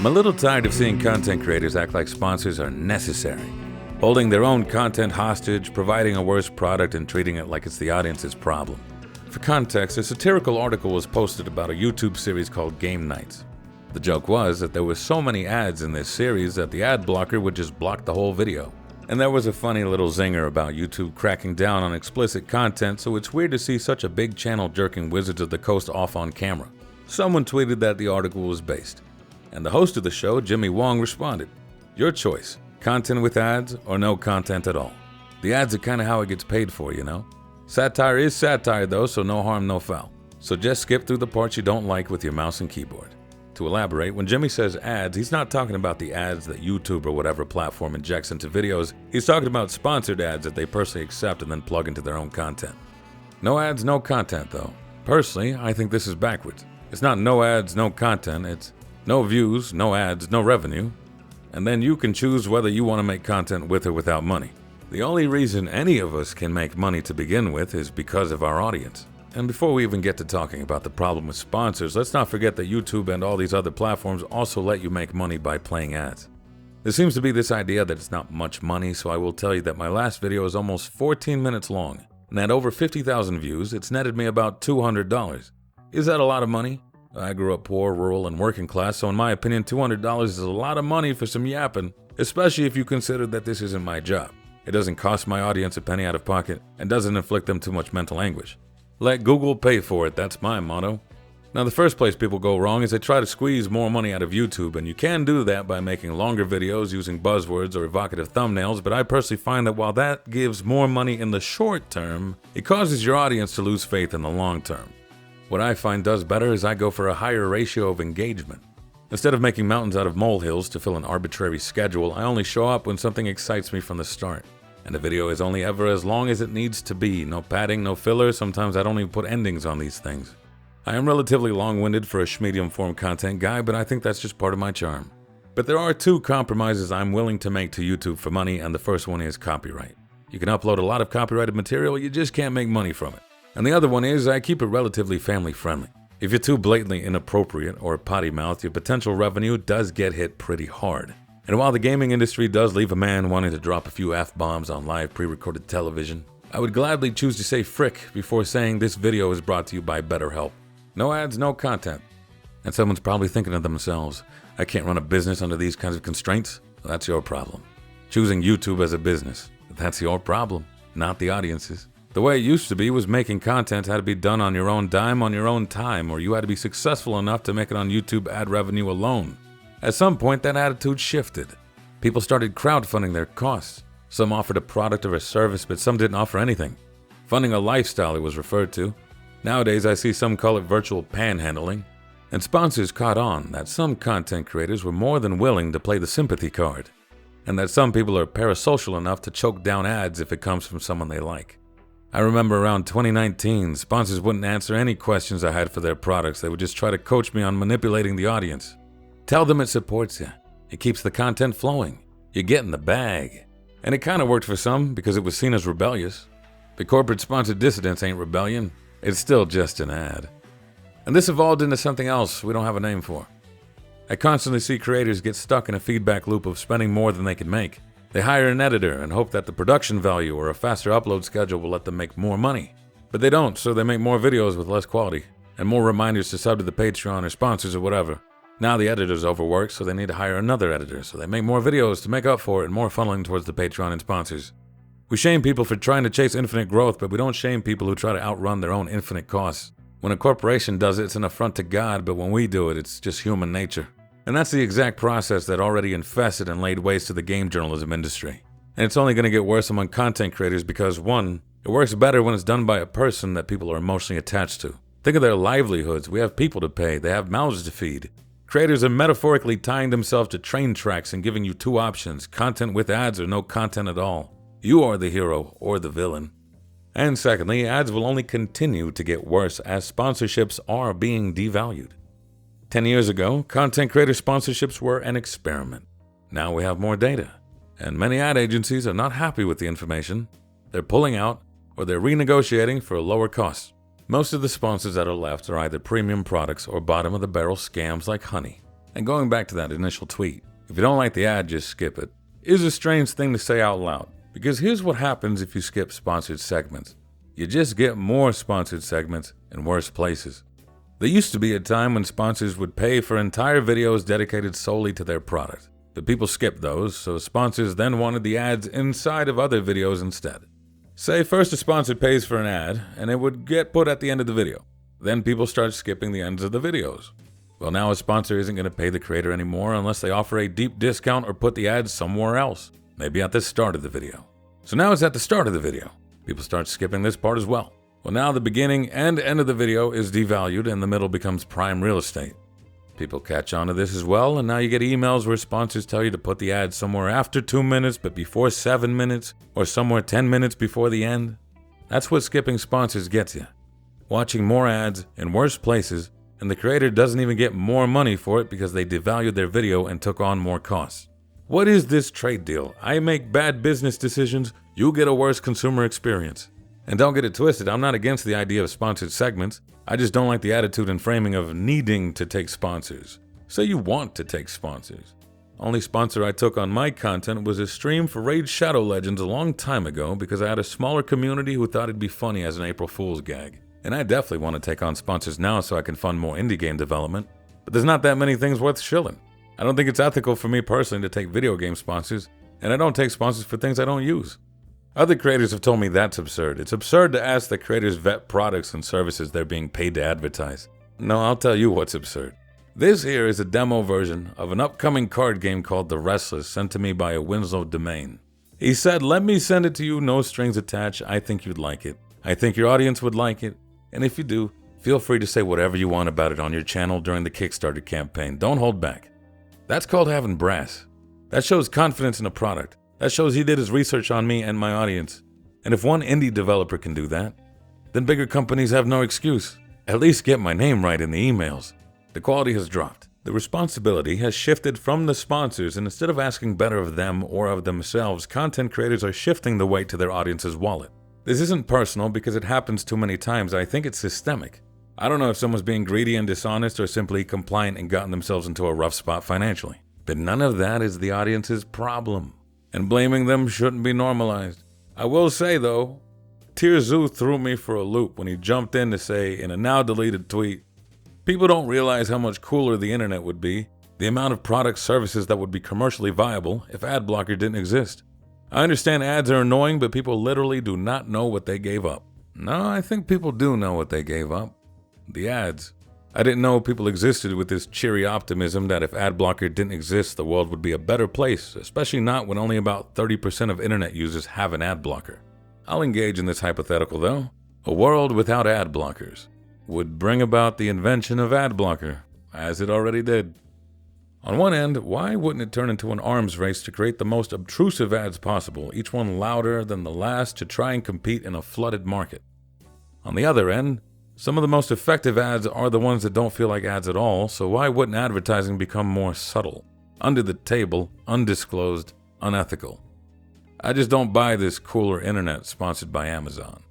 I'm a little tired of seeing content creators act like sponsors are necessary, holding their own content hostage, providing a worse product, and treating it like it's the audience's problem. For context, a satirical article was posted about a YouTube series called Game Nights. The joke was that there were so many ads in this series that the ad blocker would just block the whole video. And there was a funny little zinger about YouTube cracking down on explicit content, so it's weird to see such a big channel jerking Wizards of the Coast off on camera. Someone tweeted that the article was based, and the host of the show, Jimmy Wong, responded, "Your choice, content with ads or no content at all. The ads are kinda how it gets paid for, you know? Satire is satire though, so no harm, no foul. So just skip through the parts you don't like with your mouse and keyboard." To elaborate, when Jimmy says ads, he's not talking about the ads that YouTube or whatever platform injects into videos. He's talking about sponsored ads that they personally accept and then plug into their own content. No ads, no content though. Personally, I think this is backwards. It's not no ads, no content, it's no views, no ads, no revenue. And then you can choose whether you want to make content with or without money. The only reason any of us can make money to begin with is because of our audience. And before we even get to talking about the problem with sponsors, let's not forget that YouTube and all these other platforms also let you make money by playing ads. There seems to be this idea that it's not much money, so I will tell you that my last video is almost 14 minutes long, and at over 50,000 views, it's netted me about $200. Is that a lot of money? I grew up poor, rural, and working class, so in my opinion, $200 is a lot of money for some yapping, especially if you consider that this isn't my job. It doesn't cost my audience a penny out of pocket, and doesn't inflict them too much mental anguish. Let Google pay for it, that's my motto. Now, the first place people go wrong is they try to squeeze more money out of YouTube, and you can do that by making longer videos using buzzwords or evocative thumbnails, but I personally find that while that gives more money in the short term, it causes your audience to lose faith in the long term. What I find does better is I go for a higher ratio of engagement. Instead of making mountains out of molehills to fill an arbitrary schedule, I only show up when something excites me from the start. And the video is only ever as long as it needs to be. No padding, no filler. Sometimes I don't even put endings on these things. I am relatively long-winded for a schmedium form content guy, but I think that's just part of my charm. But there are two compromises I'm willing to make to YouTube for money, and the first one is copyright. You can upload a lot of copyrighted material, you just can't make money from it. And the other one is I keep it relatively family-friendly. If you're too blatantly inappropriate or potty-mouthed, your potential revenue does get hit pretty hard. And while the gaming industry does leave a man wanting to drop a few F-bombs on live pre-recorded television, I would gladly choose to say frick before saying this video is brought to you by BetterHelp. No ads, no content. And someone's probably thinking to themselves, I can't run a business under these kinds of constraints? Well, that's your problem. Choosing YouTube as a business, that's your problem, not the audience's. The way it used to be was making content had to be done on your own dime, on your own time, or you had to be successful enough to make it on YouTube ad revenue alone. At some point, that attitude shifted. People started crowdfunding their costs. Some offered a product or a service, but some didn't offer anything. Funding a lifestyle, it was referred to. Nowadays, I see some call it virtual panhandling. And sponsors caught on that some content creators were more than willing to play the sympathy card, and that some people are parasocial enough to choke down ads if it comes from someone they like. I remember around 2019, sponsors wouldn't answer any questions I had for their products. They would just try to coach me on manipulating the audience. Tell them it supports you. It keeps the content flowing. You get in the bag. And it kind of worked for some because it was seen as rebellious. But corporate-sponsored dissidence ain't rebellion. It's still just an ad. And this evolved into something else we don't have a name for. I constantly see creators get stuck in a feedback loop of spending more than they can make. They hire an editor and hope that the production value or a faster upload schedule will let them make more money. But they don't, so they make more videos with less quality, and more reminders to sub to the Patreon or sponsors or whatever. Now the editor's overworked, so they need to hire another editor, so they make more videos to make up for it and more funneling towards the Patreon and sponsors. We shame people for trying to chase infinite growth, but we don't shame people who try to outrun their own infinite costs. When a corporation does it, it's an affront to God, but when we do it, it's just human nature. And that's the exact process that already infested and laid waste to the game journalism industry. And it's only going to get worse among content creators because, one, it works better when it's done by a person that people are emotionally attached to. Think of their livelihoods. We have people to pay. They have mouths to feed. Creators are metaphorically tying themselves to train tracks and giving you two options, content with ads or no content at all. You are the hero or the villain. And secondly, ads will only continue to get worse as sponsorships are being devalued. 10 years ago, content creator sponsorships were an experiment. Now we have more data, and many ad agencies are not happy with the information. They're pulling out, or they're renegotiating for a lower cost. Most of the sponsors that are left are either premium products or bottom-of-the-barrel scams like honey. And going back to that initial tweet, if you don't like the ad, just skip it, is a strange thing to say out loud. Because here's what happens if you skip sponsored segments. You just get more sponsored segments in worse places. There used to be a time when sponsors would pay for entire videos dedicated solely to their product. But people skipped those, so sponsors then wanted the ads inside of other videos instead. Say first a sponsor pays for an ad, and it would get put at the end of the video. Then people start skipping the ends of the videos. Well, now a sponsor isn't going to pay the creator anymore unless they offer a deep discount or put the ads somewhere else, maybe at the start of the video. So now it's at the start of the video. People start skipping this part as well. Well, now the beginning and end of the video is devalued and the middle becomes prime real estate. People catch on to this as well, and now you get emails where sponsors tell you to put the ad somewhere after 2 minutes but before 7 minutes, or somewhere 10 minutes before the end. That's what skipping sponsors gets you. Watching more ads in worse places, and the creator doesn't even get more money for it because they devalued their video and took on more costs. What is this trade deal? I make bad business decisions, you get a worse consumer experience. And don't get it twisted, I'm not against the idea of sponsored segments. I just don't like the attitude and framing of needing to take sponsors. Say you want to take sponsors. Only sponsor I took on my content was a stream for Raid Shadow Legends a long time ago because I had a smaller community who thought it'd be funny as an April Fool's gag. And I definitely want to take on sponsors now so I can fund more indie game development. But there's not that many things worth shilling. I don't think it's ethical for me personally to take video game sponsors, and I don't take sponsors for things I don't use. Other creators have told me that's absurd. It's absurd to ask that creators vet products and services they're being paid to advertise. No, I'll tell you what's absurd. This here is a demo version of an upcoming card game called RESTLESS sent to me by a Winslow domain. He said, "Let me send it to you, no strings attached. I think you'd like it. I think your audience would like it. And if you do, feel free to say whatever you want about it on your channel during the Kickstarter campaign. Don't hold back." That's called having brass. That shows confidence in a product. That shows he did his research on me and my audience. And if one indie developer can do that, then bigger companies have no excuse. At least get my name right in the emails. The quality has dropped. The responsibility has shifted from the sponsors, and instead of asking better of them or of themselves, content creators are shifting the weight to their audience's wallet. This isn't personal because it happens too many times. I think it's systemic. I don't know if someone's being greedy and dishonest or simply compliant and gotten themselves into a rough spot financially. But none of that is the audience's problem. And blaming them shouldn't be normalized. I will say though, Tearzoo threw me for a loop when he jumped in to say in a now deleted tweet, "People don't realize how much cooler the internet would be, the amount of product services that would be commercially viable if ad blocker didn't exist. I understand ads are annoying, but people literally do not know what they gave up." No, I think people do know what they gave up. The ads. I didn't know people existed with this cheery optimism that if ad blocker didn't exist, the world would be a better place, especially not when only about 30% of internet users have an ad blocker. I'll engage in this hypothetical though. A world without ad blockers would bring about the invention of ad blocker, as it already did. On one end, why wouldn't it turn into an arms race to create the most obtrusive ads possible, each one louder than the last to try and compete in a flooded market? On the other end, some of the most effective ads are the ones that don't feel like ads at all, so why wouldn't advertising become more subtle, under the table, undisclosed, unethical? I just don't buy this cooler internet sponsored by Amazon.